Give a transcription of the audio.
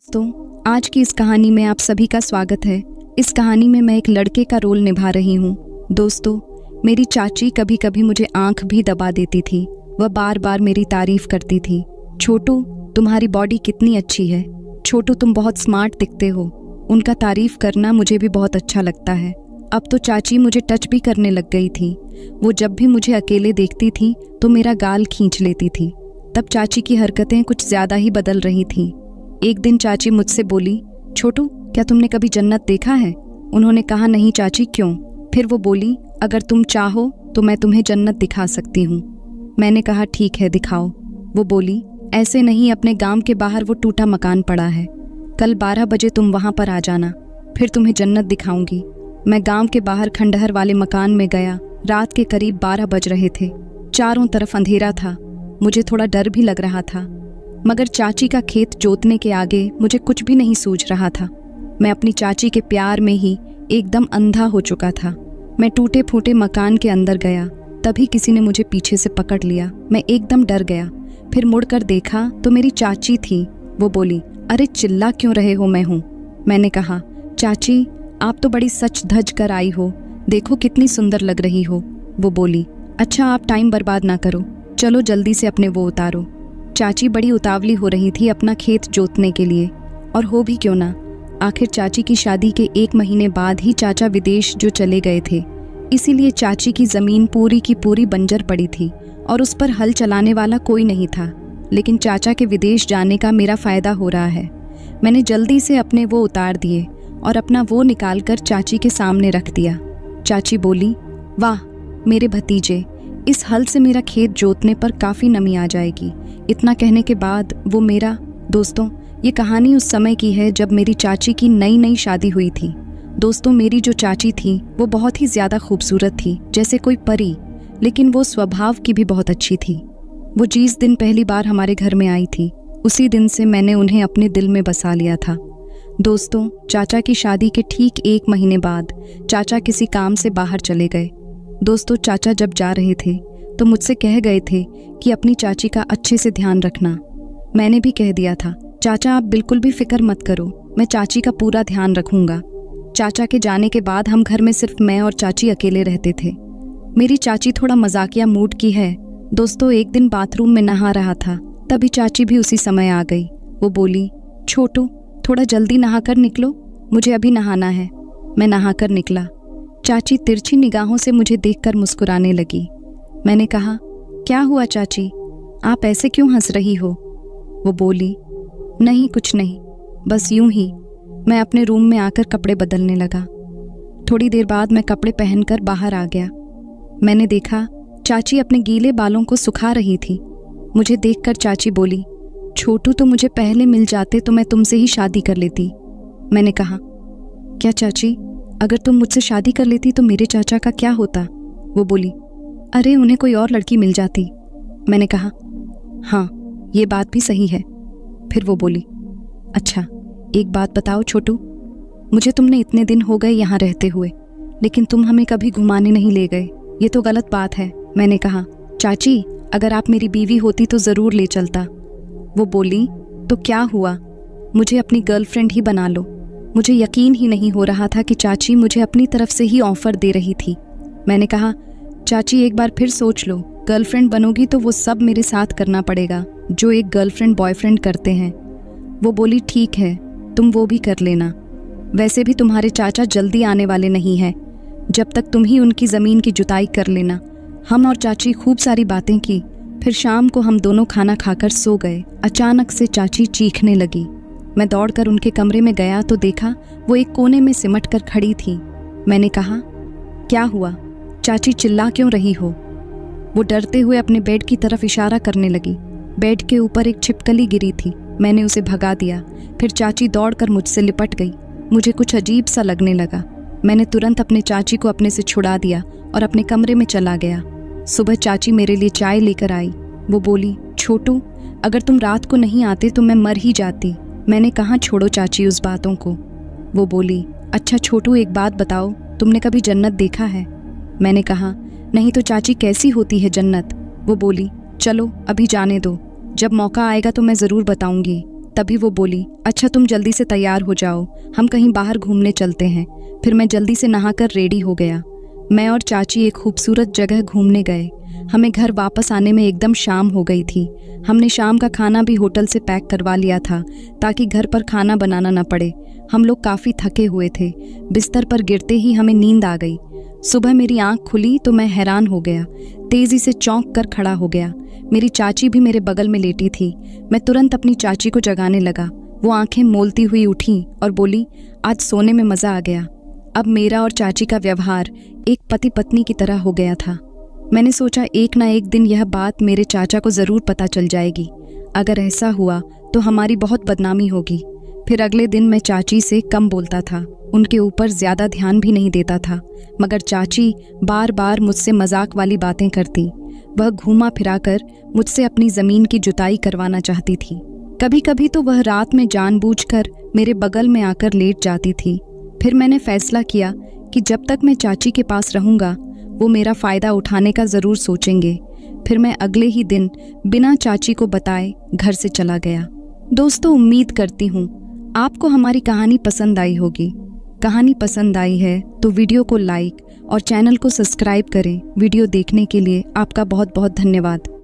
दोस्तों, आज की इस कहानी में आप सभी का स्वागत है। इस कहानी में मैं एक लड़के का रोल निभा रही हूँ। दोस्तों, मेरी चाची कभी कभी मुझे आंख भी दबा देती थी। वह बार बार मेरी तारीफ करती थी। छोटू, तुम्हारी बॉडी कितनी अच्छी है। छोटू, तुम बहुत स्मार्ट दिखते हो। उनका तारीफ करना मुझे भी बहुत अच्छा लगता है। अब तो चाची मुझे टच भी करने लग गई थी। वो जब भी मुझे अकेले देखती थी तो मेरा गाल खींच लेती थी। तब चाची की हरकतें कुछ ज़्यादा ही बदल रही थीं। एक दिन चाची मुझसे बोली, छोटू, क्या तुमने कभी जन्नत देखा है? उन्होंने कहा, नहीं चाची, क्यों? फिर वो बोली, अगर तुम चाहो तो मैं तुम्हें जन्नत दिखा सकती हूँ। मैंने कहा, ठीक है, दिखाओ। वो बोली, ऐसे नहीं, अपने गांव के बाहर वो टूटा मकान पड़ा है। कल 12 बजे तुम वहाँ पर आ जाना, फिर तुम्हें जन्नत दिखाऊंगी। मैं गांव के बाहर खंडहर वाले मकान में गया। रात के करीब 12 बज रहे थे। चारों तरफ अंधेरा था। मुझे थोड़ा डर भी लग रहा था, मगर चाची का खेत जोतने के आगे मुझे कुछ भी नहीं सूझ रहा था। मैं अपनी चाची के प्यार में ही एकदम अंधा हो चुका था। मैं टूटे फूटे मकान के अंदर गया। तभी किसी ने मुझे पीछे से पकड़ लिया। मैं एकदम डर गया। फिर मुड़कर देखा तो मेरी चाची थी। वो बोली, अरे चिल्ला क्यों रहे हो? मैं हूँ। मैंने कहा, चाची, आप तो बड़ी सच धज कर आई हो। देखो कितनी सुंदर लग रही हो। वो बोली, अच्छा, आप टाइम बर्बाद ना करो, चलो जल्दी से अपने वो उतारो। चाची बड़ी उतावली हो रही थी अपना खेत जोतने के लिए, और हो भी क्यों ना। आखिर चाची की शादी के 1 महीने बाद ही चाचा विदेश जो चले गए थे, इसीलिए चाची की ज़मीन पूरी की पूरी बंजर पड़ी थी और उस पर हल चलाने वाला कोई नहीं था। लेकिन चाचा के विदेश जाने का मेरा फ़ायदा हो रहा है। मैंने जल्दी से अपने वो उतार दिए और अपना वो निकाल कर चाची के सामने रख दिया। चाची बोली, वाह मेरे भतीजे, इस हल से मेरा खेत जोतने पर काफ़ी नमी आ जाएगी। इतना कहने के बाद वो मेरा दोस्तों, ये कहानी उस समय की है जब मेरी चाची की नई नई शादी हुई थी। दोस्तों, मेरी जो चाची थी वो बहुत ही ज़्यादा खूबसूरत थी, जैसे कोई परी, लेकिन वो स्वभाव की भी बहुत अच्छी थी। वो जिस दिन पहली बार हमारे घर में आई थी, उसी दिन से मैंने उन्हें अपने दिल में बसा लिया था। दोस्तों, चाचा की शादी के ठीक 1 महीने बाद चाचा किसी काम से बाहर चले गए। दोस्तों, चाचा जब जा रहे थे तो मुझसे कह गए थे कि अपनी चाची का अच्छे से ध्यान रखना। मैंने भी कह दिया था, चाचा आप बिल्कुल भी फिक्र मत करो, मैं चाची का पूरा ध्यान रखूंगा। चाचा के जाने के बाद हम घर में सिर्फ मैं और चाची अकेले रहते थे। मेरी चाची थोड़ा मजाकिया मूड की है। दोस्तों, एक दिन बाथरूम में नहा रहा था, तभी चाची भी उसी समय आ गई। वो बोली, छोटू, थोड़ा जल्दी नहा कर निकलो, मुझे अभी नहाना है। मैं नहा कर निकला। चाची तिरछी निगाहों से मुझे देखकर मुस्कुराने लगी। मैंने कहा, क्या हुआ चाची, आप ऐसे क्यों हंस रही हो? वो बोली, नहीं कुछ नहीं, बस यूं ही। मैं अपने रूम में आकर कपड़े बदलने लगा। थोड़ी देर बाद मैं कपड़े पहनकर बाहर आ गया। मैंने देखा चाची अपने गीले बालों को सुखा रही थी। मुझे देखकर चाची बोली, छोटू, तो मुझे पहले मिल जाते तो मैं तुमसे ही शादी कर लेती। मैंने कहा, क्या चाची, अगर तुम मुझसे शादी कर लेती तो मेरे चाचा का क्या होता? वो बोली, अरे उन्हें कोई और लड़की मिल जाती। मैंने कहा, हाँ ये बात भी सही है। फिर वो बोली, अच्छा एक बात बताओ छोटू, मुझे तुमने इतने दिन हो गए यहाँ रहते हुए, लेकिन तुम हमें कभी घुमाने नहीं ले गए, ये तो गलत बात है। मैंने कहा, चाची, अगर आप मेरी बीवी होती तो ज़रूर ले चलता। वो बोली, तो क्या हुआ, मुझे अपनी गर्लफ्रेंड ही बना लो। मुझे यकीन ही नहीं हो रहा था कि चाची मुझे अपनी तरफ से ही ऑफ़र दे रही थी। मैंने कहा, चाची एक बार फिर सोच लो, गर्लफ्रेंड बनोगी तो वो सब मेरे साथ करना पड़ेगा जो एक गर्लफ्रेंड बॉयफ्रेंड करते हैं। वो बोली, ठीक है, तुम वो भी कर लेना। वैसे भी तुम्हारे चाचा जल्दी आने वाले नहीं हैं, जब तक तुम ही उनकी ज़मीन की जुताई कर लेना। हम और चाची खूब सारी बातें की। फिर शाम को हम दोनों खाना खाकर सो गए। अचानक से चाची चीखने लगी। मैं दौड़कर उनके कमरे में गया तो देखा वो एक कोने में सिमट कर खड़ी थी। मैंने कहा, क्या हुआ चाची, चिल्ला क्यों रही हो? वो डरते हुए अपने बेड की तरफ इशारा करने लगी। बेड के ऊपर एक छिपकली गिरी थी। मैंने उसे भगा दिया। फिर चाची दौड़कर मुझसे लिपट गई। मुझे कुछ अजीब सा लगने लगा। मैंने तुरंत अपने चाची को अपने से छुड़ा दिया और अपने कमरे में चला गया। सुबह चाची मेरे लिए चाय लेकर आई। वो बोली, छोटू, अगर तुम रात को नहीं आते तो मैं मर ही जाती। मैंने कहा, छोड़ो चाची उस बातों को। वो बोली, अच्छा छोटू, एक बात बताओ, तुमने कभी जन्नत देखा है? मैंने कहा, नहीं तो चाची, कैसी होती है जन्नत? वो बोली, चलो अभी जाने दो, जब मौका आएगा तो मैं ज़रूर बताऊंगी। तभी वो बोली, अच्छा तुम जल्दी से तैयार हो जाओ, हम कहीं बाहर घूमने चलते हैं। फिर मैं जल्दी से नहाकर रेडी हो गया। मैं और चाची एक खूबसूरत जगह घूमने गए। हमें घर वापस आने में एकदम शाम हो गई थी। हमने शाम का खाना भी होटल से पैक करवा लिया था ताकि घर पर खाना बनाना न पड़े। हम लोग काफ़ी थके हुए थे। बिस्तर पर गिरते ही हमें नींद आ गई। सुबह मेरी आंख खुली तो मैं हैरान हो गया। तेज़ी से चौंक कर खड़ा हो गया। मेरी चाची भी मेरे बगल में लेटी थी। मैं तुरंत अपनी चाची को जगाने लगा। वो आंखें मोलती हुई उठी और बोली, आज सोने में मज़ा आ गया। अब मेरा और चाची का व्यवहार एक पति पत्नी की तरह हो गया था। मैंने सोचा एक ना एक दिन यह बात मेरे चाचा को ज़रूर पता चल जाएगी। अगर ऐसा हुआ तो हमारी बहुत बदनामी होगी। फिर अगले दिन मैं चाची से कम बोलता था, उनके ऊपर ज़्यादा ध्यान भी नहीं देता था। मगर चाची बार बार मुझसे मजाक वाली बातें करती। वह घूमा फिराकर मुझसे अपनी ज़मीन की जुताई करवाना चाहती थी। कभी कभी तो वह रात में जानबूझकर मेरे बगल में आकर लेट जाती थी। फिर मैंने फैसला किया कि जब तक मैं चाची के पास रहूँगा वो मेरा फ़ायदा उठाने का ज़रूर सोचेंगे। फिर मैं अगले ही दिन बिना चाची को बताए घर से चला गया। दोस्तों, उम्मीद करती हूँ आपको हमारी कहानी पसंद आई होगी। कहानी पसंद आई है तो वीडियो को लाइक और चैनल को सब्सक्राइब करें। वीडियो देखने के लिए आपका बहुत बहुत धन्यवाद।